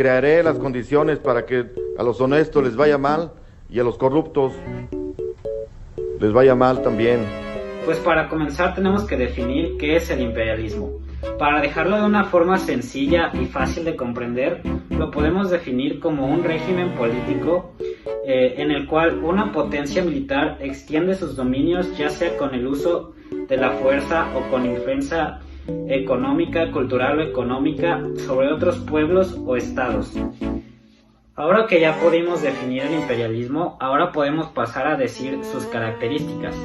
Crearé las condiciones para que a los honestos les vaya mal y a los corruptos les vaya mal también. Pues para comenzar tenemos que definir qué es el imperialismo. Para dejarlo de una forma sencilla y fácil de comprender, lo podemos definir como un régimen político en el cual una potencia militar extiende sus dominios, ya sea con el uso de la fuerza o con influencia económica, cultural o económica sobre otros pueblos o estados. Ahora que ya pudimos definir el imperialismo, ahora podemos pasar a decir sus características.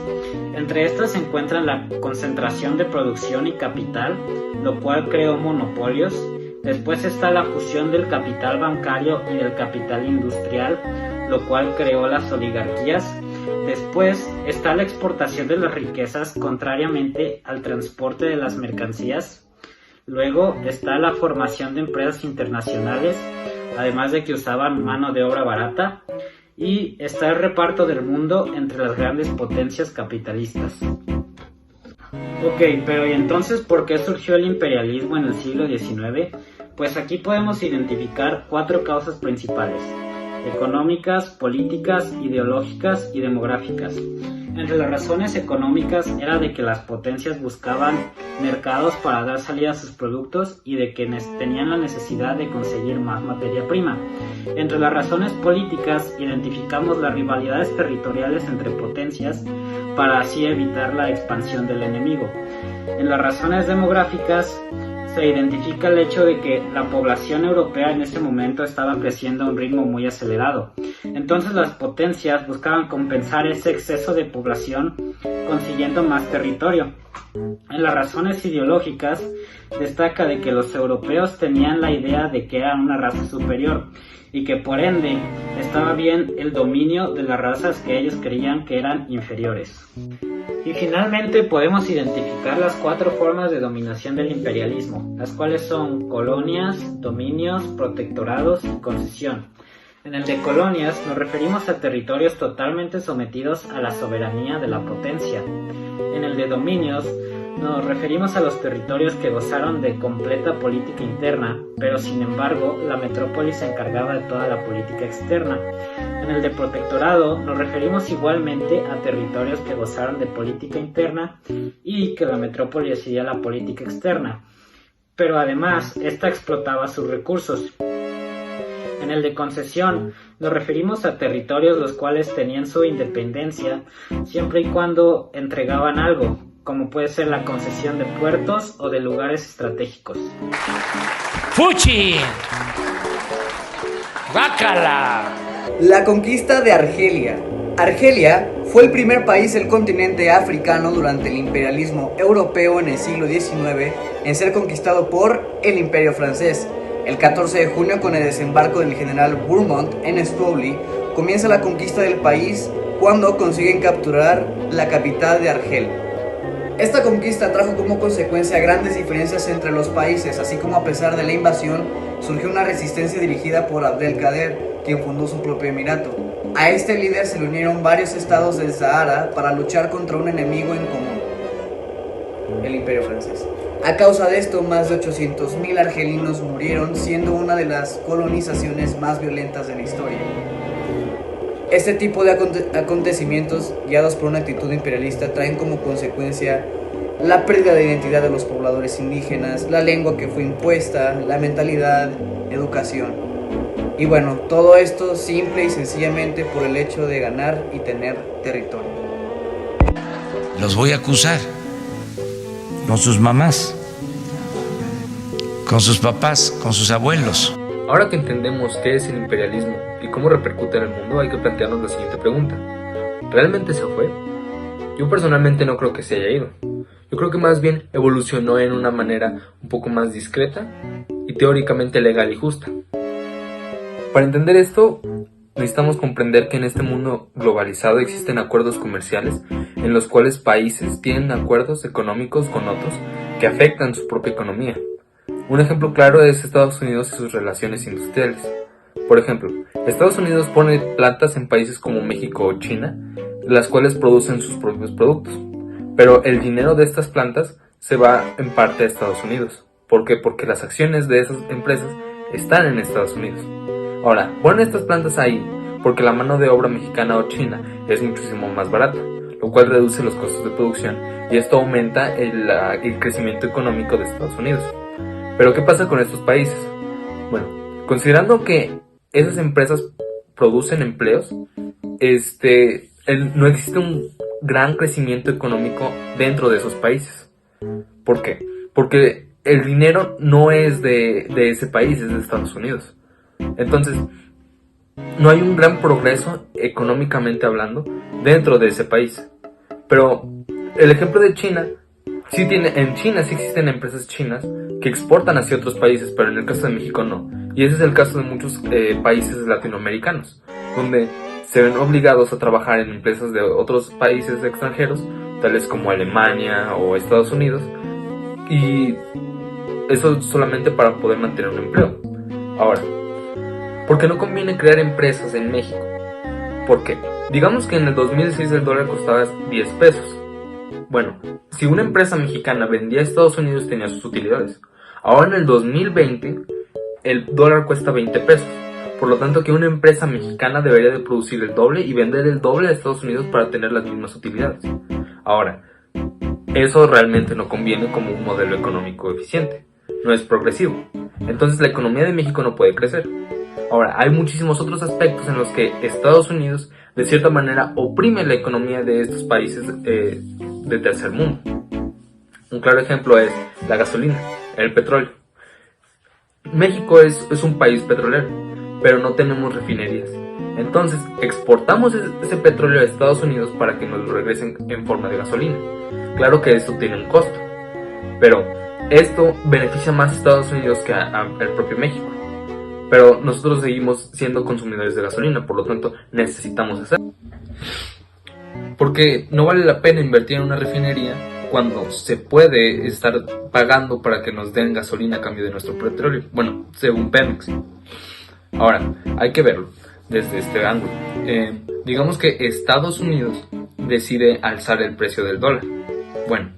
Entre estas se encuentran la concentración de producción y capital, lo cual creó monopolios. Después está la fusión del capital bancario y del capital industrial, lo cual creó las oligarquías. Después está la exportación de las riquezas, contrariamente al transporte de las mercancías. Luego está la formación de empresas internacionales, además de que usaban mano de obra barata, y está el reparto del mundo entre las grandes potencias capitalistas. Ok, pero ¿y entonces por qué surgió el imperialismo en el siglo XIX? Pues aquí podemos identificar 4 causas principales: económicas, políticas, ideológicas y demográficas. Entre las razones económicas era de que las potencias buscaban mercados para dar salida a sus productos y de que tenían la necesidad de conseguir más materia prima. Entre las razones políticas identificamos las rivalidades territoriales entre potencias para así evitar la expansión del enemigo. En las razones demográficas se identifica el hecho de que la población europea en ese momento estaba creciendo a un ritmo muy acelerado. Entonces las potencias buscaban compensar ese exceso de población consiguiendo más territorio. En las razones ideológicas destaca de que los europeos tenían la idea de que eran una raza superior y que por ende estaba bien el dominio de las razas que ellos creían que eran inferiores. Y finalmente podemos identificar las 4 formas de dominación del imperialismo, las cuales son colonias, dominios, protectorados y concesión. En el de colonias nos referimos a territorios totalmente sometidos a la soberanía de la potencia. En el de dominios nos referimos a los territorios que gozaron de completa política interna, pero sin embargo la metrópoli se encargaba de toda la política externa. En el de protectorado nos referimos igualmente a territorios que gozaron de política interna y que la metrópoli decidía la política externa, pero además esta explotaba sus recursos. En el de concesión nos referimos a territorios los cuales tenían su independencia siempre y cuando entregaban algo, como puede ser la concesión de puertos o de lugares estratégicos. ¡Fuchi! ¡Bácala! La conquista de Argelia. Argelia fue el primer país del continente africano durante el imperialismo europeo en el siglo XIX en ser conquistado por el Imperio francés. El 14 de junio, con el desembarco del general Bourmont en Stouly, comienza la conquista del país cuando consiguen capturar la capital de Argel. Esta conquista trajo como consecuencia grandes diferencias entre los países, así como a pesar de la invasión, surgió una resistencia dirigida por Abdelkader, quien fundó su propio emirato. A este líder se le unieron varios estados del Sahara para luchar contra un enemigo en común, el Imperio francés. A causa de esto, más de 800.000 argelinos murieron, siendo una de las colonizaciones más violentas de la historia. Este tipo de acontecimientos, guiados por una actitud imperialista, traen como consecuencia la pérdida de identidad de los pobladores indígenas, la lengua que fue impuesta, la mentalidad, educación. Y bueno, todo esto simple y sencillamente por el hecho de ganar y tener territorio. Los voy a acusar con sus mamás, con sus papás, con sus abuelos. Ahora que entendemos qué es el imperialismo y cómo repercute en el mundo, hay que plantearnos la siguiente pregunta: ¿realmente se fue? Yo personalmente no creo que se haya ido. Yo creo que más bien evolucionó en una manera un poco más discreta y teóricamente legal y justa. Para entender esto, necesitamos comprender que en este mundo globalizado existen acuerdos comerciales en los cuales países tienen acuerdos económicos con otros que afectan su propia economía. Un ejemplo claro es Estados Unidos y sus relaciones industriales. Por ejemplo, Estados Unidos pone plantas en países como México o China, las cuales producen sus propios productos. Pero el dinero de estas plantas se va en parte a Estados Unidos. ¿Por qué? Porque las acciones de esas empresas están en Estados Unidos. Ahora, ponen estas plantas ahí porque la mano de obra mexicana o china es muchísimo más barata, lo cual reduce los costos de producción y esto aumenta el crecimiento económico de Estados Unidos. Pero ¿qué pasa con estos países? Bueno, considerando que esas empresas producen empleos, no existe un gran crecimiento económico dentro de esos países. ¿Por qué? Porque el dinero no es de ese país, es de Estados Unidos. Entonces, no hay un gran progreso económicamente hablando dentro de ese país. Pero el ejemplo de China, en China sí existen empresas chinas que exportan hacia otros países, pero en el caso de México no. Y ese es el caso de muchos países latinoamericanos, donde se ven obligados a trabajar en empresas de otros países extranjeros, tales como Alemania o Estados Unidos, y eso solamente para poder mantener un empleo. Ahora, ¿por qué no conviene crear empresas en México? Porque, digamos que en el 2006 el dólar costaba 10 pesos. Bueno, si una empresa mexicana vendía a Estados Unidos tenía sus utilidades. Ahora en el 2020 el dólar cuesta 20 pesos. Por lo tanto que una empresa mexicana debería de producir el doble y vender el doble a Estados Unidos para tener las mismas utilidades. Ahora, eso realmente no conviene como un modelo económico eficiente. No es progresivo. Entonces la economía de México no puede crecer. Ahora, hay muchísimos otros aspectos en los que Estados Unidos de cierta manera oprime la economía de estos países de tercer mundo. Un claro ejemplo es la gasolina, el petróleo. México es un país petrolero, pero no tenemos refinerías. Entonces exportamos ese petróleo a Estados Unidos para que nos lo regresen en forma de gasolina. Claro que esto tiene un costo, pero esto beneficia más a Estados Unidos que al propio México. Pero nosotros seguimos siendo consumidores de gasolina, por lo tanto necesitamos hacerlo. Porque no vale la pena invertir en una refinería cuando se puede estar pagando para que nos den gasolina a cambio de nuestro petróleo. Bueno, según Pemex. Ahora, hay que verlo desde este ángulo. Digamos que Estados Unidos decide alzar el precio del dólar. Bueno,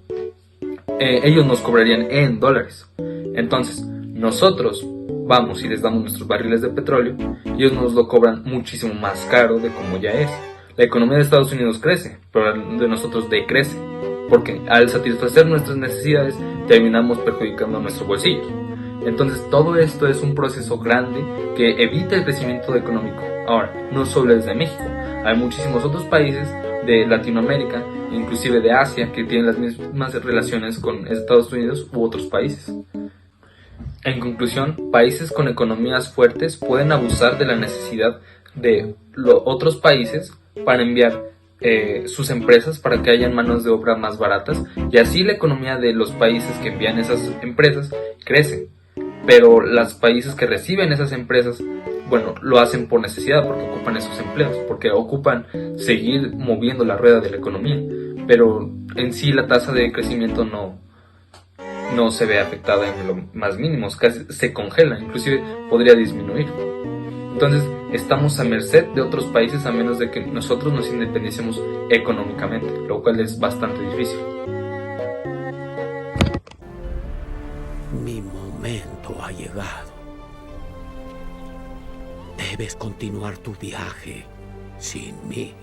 ellos nos cobrarían en dólares. Entonces, nosotros vamos y les damos nuestros barriles de petróleo y ellos nos lo cobran muchísimo más caro de como ya es. La economía de Estados Unidos crece, pero la de nosotros decrece, porque al satisfacer nuestras necesidades terminamos perjudicando nuestro bolsillo. Entonces todo esto es un proceso grande que evita el crecimiento económico. Ahora, no solo es de México, hay muchísimos otros países de Latinoamérica, inclusive de Asia, que tienen las mismas relaciones con Estados Unidos u otros países. En conclusión, países con economías fuertes pueden abusar de la necesidad de otros países para enviar sus empresas para que hayan manos de obra más baratas y así la economía de los países que envían esas empresas crece. Pero los países que reciben esas empresas, bueno, lo hacen por necesidad porque ocupan esos empleos, porque ocupan seguir moviendo la rueda de la economía. Pero en sí la tasa de crecimiento no se ve afectada en lo más mínimo, casi se congela, inclusive podría disminuir. Entonces estamos a merced de otros países a menos de que nosotros nos independicemos económicamente, lo cual es bastante difícil. Mi momento ha llegado. Debes continuar tu viaje sin mí.